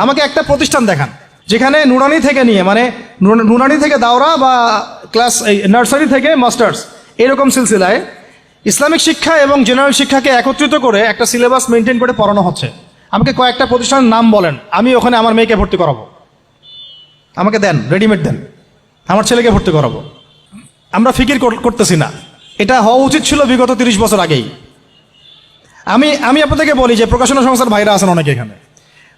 আমাকে একটা প্রতিষ্ঠান দেখান যেখানে নুরানি থেকে নিয়ে মানে নুরানি থেকে দাওরা বা ক্লাস নার্সারি থেকে মাস্টার্স এরকম সিলসিলায় ইসলামিক শিক্ষা এবং জেনারেল শিক্ষাকে একত্রিত করে একটা সিলেবাস মেনটেন করে পড়ানো হচ্ছে। আমাকে কয়েকটা প্রতিষ্ঠানের নাম বলেন, আমি ওখানে আমার মেয়েকে ভর্তি করাবো। আমাকে দেন, রেডিমেড দেন, আমার ছেলেকে ভর্তি করাবো। আমরা ফিকির করতেছি না, এটা হওয়া উচিত ছিল বিগত 30 বছর আগেই। আমি আপনাদেরকে বলি যে প্রকাশনা সংস্থার ভাইরা আছেন অনেকে এখানে।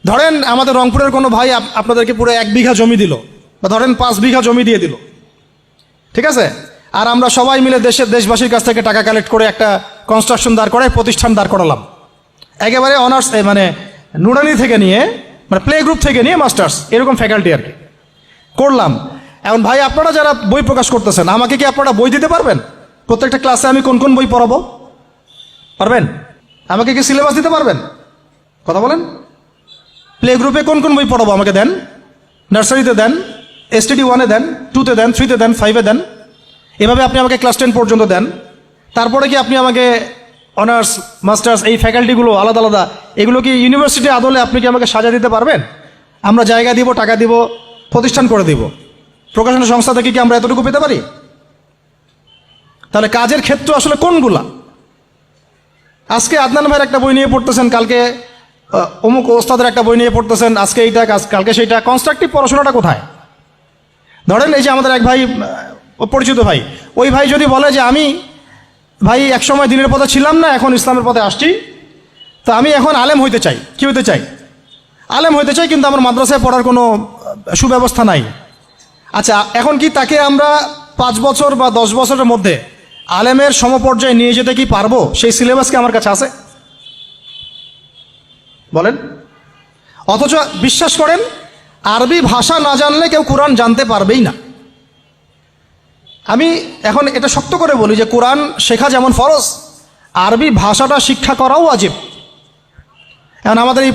ধরেন আমাদের রংপুরের কোনো ভাই আপনাদেরকে পুরো 1 বিঘা জমি দিল, বা ধরেন 5 বিঘা জমি দিয়ে দিল, ঠিক আছে? আর আমরা সবাই মিলে দেশবাসীর কাছ থেকে টাকা কালেক্ট করে একটা কনস্ট্রাকশন দাঁড় করায় প্রতিষ্ঠান দাঁড় করালাম, একেবারে অনার্স মানে নুরানি থেকে নিয়ে মানে প্লে গ্রুপ থেকে নিয়ে মাস্টার্স এরকম ফ্যাকাল্টি আর কি করলাম। এখন ভাই আপনারা যারা বই প্রকাশ করতেছেন, আমাকে কি আপনারা বই দিতে পারবেন? প্রত্যেকটা ক্লাসে আমি কোন কোন বই পড়াবো পারবেন? আমাকে কি সিলেবাস দিতে পারবেন? কথা বলেন। প্লে গ্রুপে কোন কোন বই পড়াবো আমাকে দেন, নার্সারিতে দেন, STD 1-এ দেন, 2-তে দেন, 3-তে দেন, 5-এ দেন, এভাবে আপনি আমাকে ক্লাস 10 পর্যন্ত দেন। তারপরে কি আপনি আমাকে অনার্স মাস্টার্স এই ফ্যাকাল্টিগুলো আলাদা আলাদা এগুলো কি ইউনিভার্সিটি আদলে আপনি কি আমাকে সাজা দিতে পারবেন? আমরা জায়গা দিব, টাকা দিব, প্রতিষ্ঠান করে দিব। প্রকাশনা সংস্থা থেকে কি আমরা এতটুকু পেতে পারি? তাহলে কাজের ক্ষেত্র আসলে কোনগুলা? আজকে আদনান ভাইয়ের একটা বই নিয়ে পড়তেছেন, কালকে অমুক ওস্তাদের একটা বই নিয়ে পড়তেছেন, আজকে এইটা কালকে সেইটা। কনস্ট্রাকটিভ পড়াশোনাটা কোথায়? ধরেন এই যে আমাদের এক ভাই পরিচিত ভাই, ওই ভাই যদি বলে যে আমি ভাই একসময় দিনের পথে ছিলাম না, এখন ইসলামের পথে আসছি, তো আমি এখন আলেম হইতে চাই। কি হইতে চাই? আলেম হইতে চাই, কিন্তু আমার মাদ্রাসায় পড়ার কোনো সুব্যবস্থা নাই। আচ্ছা, এখন কি তাকে আমরা 5 বছর বা 10 বছরের মধ্যে আলেমের সমপর্যায়ে নিয়ে যেতে কি পারবো? সেই সিলেবাস কি আমার কাছে আছে? বলেন। অথচ বিশ্বাস করেন, আরবি ভাষা না জানলে কেউ কোরআন জানতে পারবেই না। আমি এখন এটা শক্ত করে বলি যে কোরআন শেখা যেমন ফরজ, আরবি ভাষাটা শিক্ষা করাও ওয়াজিব। এখন আমাদের এই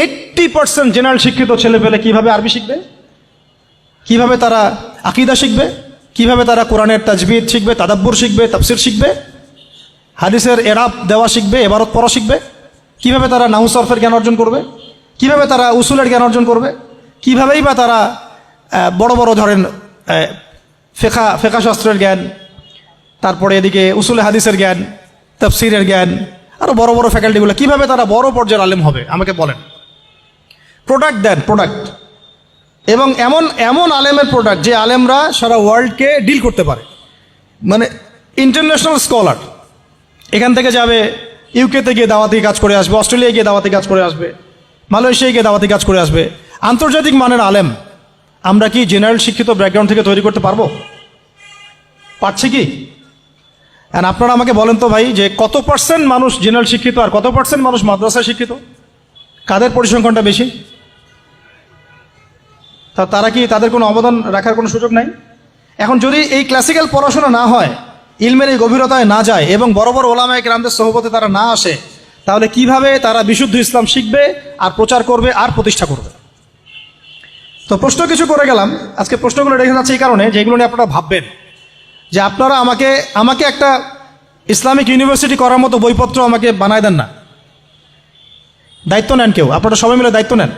80% জেনারেল শিক্ষিত ছেলে পেলে কীভাবে আরবি শিখবে? কিভাবে তারা আকীদা শিখবে? কিভাবে তারা কোরআনের তাজবিদ শিখবে, তাদাব্বুর শিখবে, তাফসির শিখবে, হাদিসের এরাব দেওয়া শিখবে, এবারত পড়া শিখবে? কিভাবে তারা নাহু সরফের জ্ঞান অর্জন করবে? কিভাবে তারা উসুলের জ্ঞান অর্জন করবে? কিভাবেই বা তারা বড় বড় ধরেন ফেকা শাস্ত্রের জ্ঞান, তারপরে এদিকে উসুলে হাদিসের জ্ঞান, তাফসিরের জ্ঞান, আরও বড় বড় ফ্যাকাল্টিগুলো, কিভাবে তারা বড় পর্যায়ের আলেম হবে? আমাকে বলেন। প্রোডাক্ট দেন, প্রোডাক্ট, এবং এমন এমন আলেমের প্রোডাক্ট যে আলেমরা সারা ওয়ার্ল্ডকে ডিল করতে পারে, মানে ইন্টারন্যাশনাল স্কলার। এখান থেকে যাবে ইউকেতে গিয়ে দাওয়াতি কাজ করে আসবে, অস্ট্রেলিয়ায় গিয়ে দাওয়াতি কাজ করে আসবে, মালয়েশিয়ায় গিয়ে দাওয়াতি কাজ করে আসবে। আন্তর্জাতিক মানের আলেম আমরা কি জেনারেল শিক্ষিত ব্যাকগ্রাউন্ড থেকে তৈরি করতে পারবো? পারছি কি? আর আপনারা আমাকে বলেন তো ভাই, যে কত % মানুষ জেনারেল শিক্ষিত আর কত % মানুষ মাদ্রাসায় শিক্ষিত? কাদের পরিসংখ্যানটা বেশি? তারা কি, তাদের কোনো অবদান রাখার কোনো সুযোগ নাই? এখন যদি এই ক্লাসিক্যাল পড়াশোনা না হয়, ইলমের এই গভীরতায় না যায়, এবং বড় বড় ওলামায়ে কেরামদের সোহবতে তারা না আসে, তাহলে কিভাবে তারা বিশুদ্ধ ইসলাম শিখবে আর প্রচার করবে আর প্রতিষ্ঠা করবে? তো প্রশ্ন কিছু করে গেলাম। আজকে প্রশ্নগুলো রেখে যাচ্ছে এই কারণে যে এগুলো নিয়ে আপনারা ভাববেন, যে আপনারা আমাকে একটা ইসলামিক ইউনিভার্সিটি করার মতো বইপত্র আমাকে বানায় দেন না। দায়িত্ব নেন কেউ, আপনারা সবাই মিলে দায়িত্ব নেন।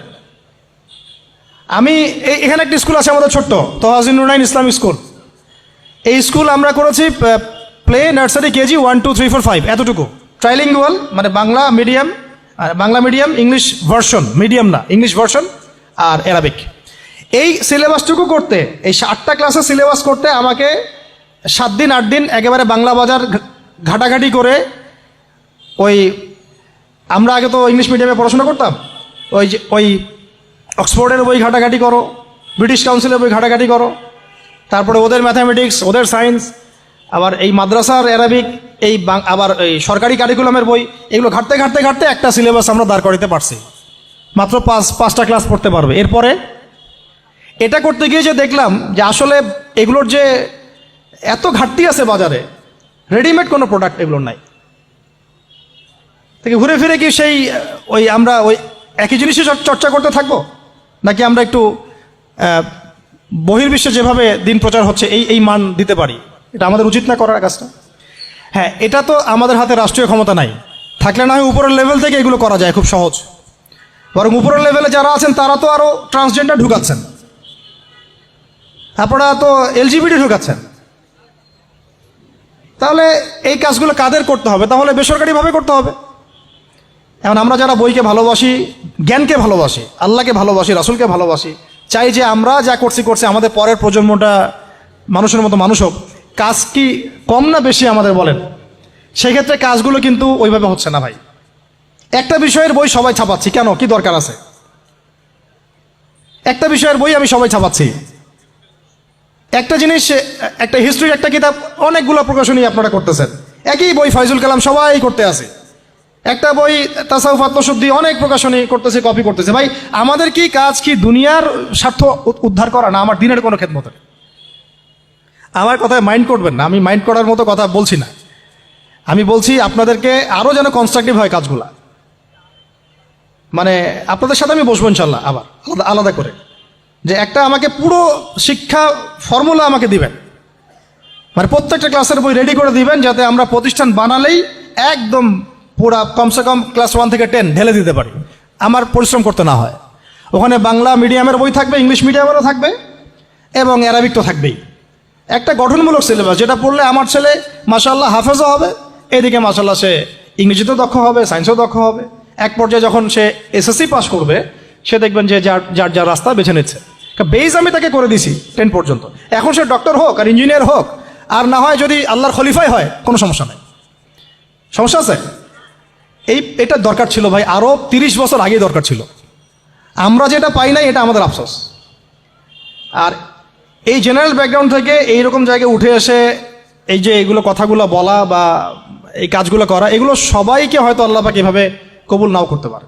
আমি এখানে একটা স্কুল আছে আমাদের ছোট্ট, তহাজিন নুরাইন ইসলামিক স্কুল। এই স্কুল আমরা করেছি প্লে, নার্সারি, কেজি 1, 2, 3, 4, 5 এতটুকু। ট্রাইলিঙ্গুয়াল, মানে Bangla medium, English version, medium না, ইংলিশ ভার্সন আর অ্যারাবিক। এই সিলেবাসটুকু করতে, এই 8টা ক্লাসের সিলেবাস করতে আমাকে 7 দিন 8 দিন একেবারে বাংলা বাজার ঘাটাঘাটি করে, ওই আমরা আগে তো ইংলিশ মিডিয়ামে পড়াশোনা করতাম, ওই অক্সফোর্ডের বই ঘাটাঘাটি করো, ব্রিটিশ কাউন্সিলের বই ঘাটাঘাটি করো, তারপরে ওদের ম্যাথামেটিক্স, ওদের সায়েন্স, আবার এই মাদ্রাসার অ্যারাবিক, আবার এই সরকারি কারিকুলামের বই, এগুলো ঘাটতে ঘাটতে ঘাটতে একটা সিলেবাস আমরা দাঁড় করাতে পারছি। মাত্র 5টা ক্লাস পড়তে পারবে। এরপরে এটা করতে গিয়ে যে দেখলাম যে আসলে এগুলোর যে এত ঘাটতি আছে বাজারে, রেডিমেড কোনো প্রোডাক্ট এগুলোর নাই। থেকে ঘুরে ফিরে কি সেই আমরা একই জিনিসই চর্চা করতে থাকবো, নাকি আমরা একটু বহির্বিশ্বে যেভাবে দিন প্রচার হচ্ছে এই মান দিতে পারি? এটা আমাদের উচিত না করার কাজটা? হ্যাঁ, এটা তো আমাদের হাতে রাষ্ট্রীয় ক্ষমতা নাই, থাকলে না হয় উপরের লেভেল থেকে এগুলো করা যায়, খুব সহজ। বরং উপরের লেভেলে যারা আছেন তারা তো আরও ট্রান্সজেন্ডার ঢুকাচ্ছেন, আপনারা তো এলজিবিটি ঢুকাচ্ছেন। তাহলে এই কাজগুলো কাদের করতে হবে? তাহলে বেসরকারিভাবে করতে হবে। এখন আমরা যারা বইকে ভালোবাসি, জ্ঞানকে ভালোবাসি, আল্লাহকে ভালোবাসি, রাসূলকে ভালোবাসি, চাই যে আমরা যা করছি আমাদের পরের প্রজন্মটা মানুষের মতো মানুষ হোক। কাজ কি কম না বেশি আমাদের বলেন? সেক্ষেত্রে কাজগুলো কিন্তু ওইভাবে হচ্ছে না ভাই। একটা বিষয়ের বই সবাই ছাপাচ্ছি, কেন? কি দরকার আছে? একটা বিষয়ের বই আমি সবাই ছাপাচ্ছি। একটা জিনিস, একটা হিস্ট্রির একটা কিতাব অনেকগুলো প্রকাশনী আপনারা করতেছেন, একই বই ফাইজুল কালাম সবাই করতে আছে। একটা বই তাসাউফ আত্মশুদ্ধি অনেক প্রকাশনী করতেছে, কপি করতেছে। ভাই আমাদের কি কাজ কি দুনিয়ার স্বার্থ উদ্ধার করা, না আমার দিনের কোনো খেদমত? আমার কথায় মাইন্ড করবেন না, আমি মাইন্ড করার মতো কথা বলছি না। আমি বলছি আপনাদেরকে আরও যেন কনস্ট্রাকটিভ হয় কাজগুলা। মানে আপনাদের সাথে আমি বসবো ইনশাল্লাহ আবার আলাদা আলাদা করে, যে একটা আমাকে পুরো শিক্ষা ফর্মুলা আমাকে দিবেন, মানে প্রত্যেকটা ক্লাসের বই রেডি করে দিবেন, যাতে আমরা প্রতিষ্ঠান বানালেই একদম পুরা কমসে কম ক্লাস 1 থেকে 10 ঢেলে দিতে পারি, আমার পরিশ্রম করতে না হয়। ওখানে বাংলা মিডিয়ামের বই থাকবে, ইংলিশ মিডিয়ামেরও থাকবে, এবং অ্যারাবিক তো থাকবেই। একটা গঠনমূলক সিলেবাস, যেটা পড়লে আমার ছেলে মাশাআল্লাহ হাফেজও হবে, এদিকে মাশাআল্লাহ সে ইংরেজিতেও দক্ষ হবে, সায়েন্সেও দক্ষ হবে। এক পর্যায়ে যখন সে এসএসসি পাস করবে, সে দেখবেন যে যার রাস্তা বেছে নিচ্ছে। বেজ আমি তাকে করে দিছি 10 পর্যন্ত। এখন সে ডক্টর হোক আর ইঞ্জিনিয়ার হোক, আর না হয় যদি আল্লাহর খলিফাই হয়, কোনো সমস্যা নেই। সমস্যা আছে? এটা দরকার ছিল ভাই, আরও 30 বছর আগেই দরকার ছিল। আমরা যেটা পাই নাই, এটা আমাদের আফসোস। আর এই জেনারেল ব্যাকগ্রাউন্ড থেকে এইরকম জায়গায় উঠে এসে এই যে এগুলো কথাগুলো বলা বা এই কাজগুলো করা, এগুলো সবাইকে হয়তো আল্লাহ পাক এভাবে কবুল নাও করতে পারে।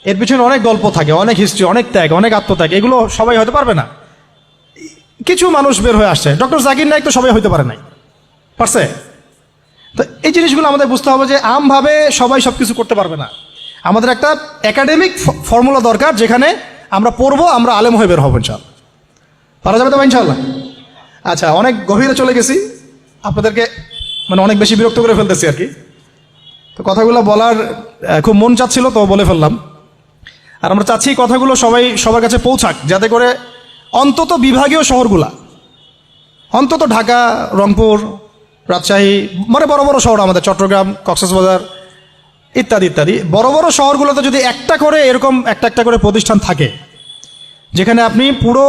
এর পিছনে অনেক গল্প থাকে, অনেক হিস্ট্রি, অনেক ত্যাগ, অনেক আত্মত্যাগ, এগুলো সবাই হতে পারবে না। কিছু মানুষ বের হয়ে আসছে, ডক্টর জাকির নাইক তো সবাই হইতে পারে নাই, পারছে? তো এই জিনিসগুলো আমাদের বুঝতে হবে যে আমভাবে সবাই সব কিছু করতে পারবে না। আমাদের একটা একাডেমিক ফর্মুলা দরকার, যেখানে আমরা পড়বো, আমরা আলেম হয়ে বের হবো ইনশাআল্লাহ। পারা যাবে তো ইনশাআল্লাহ? আচ্ছা, অনেক গভীরে চলে গেছি, আপনাদেরকে মানে অনেক বেশি বিরক্ত করে ফেলতেছি আর কি। তো কথাগুলো বলার খুব মন চাচ্ছিল, তো বলে ফেললাম। আর আমরা চাচ্ছি কথাগুলো সবার কাছে পৌঁছাক, যাতে করে অন্তত বিভাগীয় শহরগুলা, অন্তত ঢাকা, রংপুর, রাজশাহী, মানে বড় বড় শহর আমাদের, চট্টগ্রাম, কক্সবাজার ইত্যাদি ইত্যাদি বড় বড় শহরগুলোতে যদি একটা করে এরকম একটা করে প্রতিষ্ঠান থাকে, যেখানে আপনি পুরো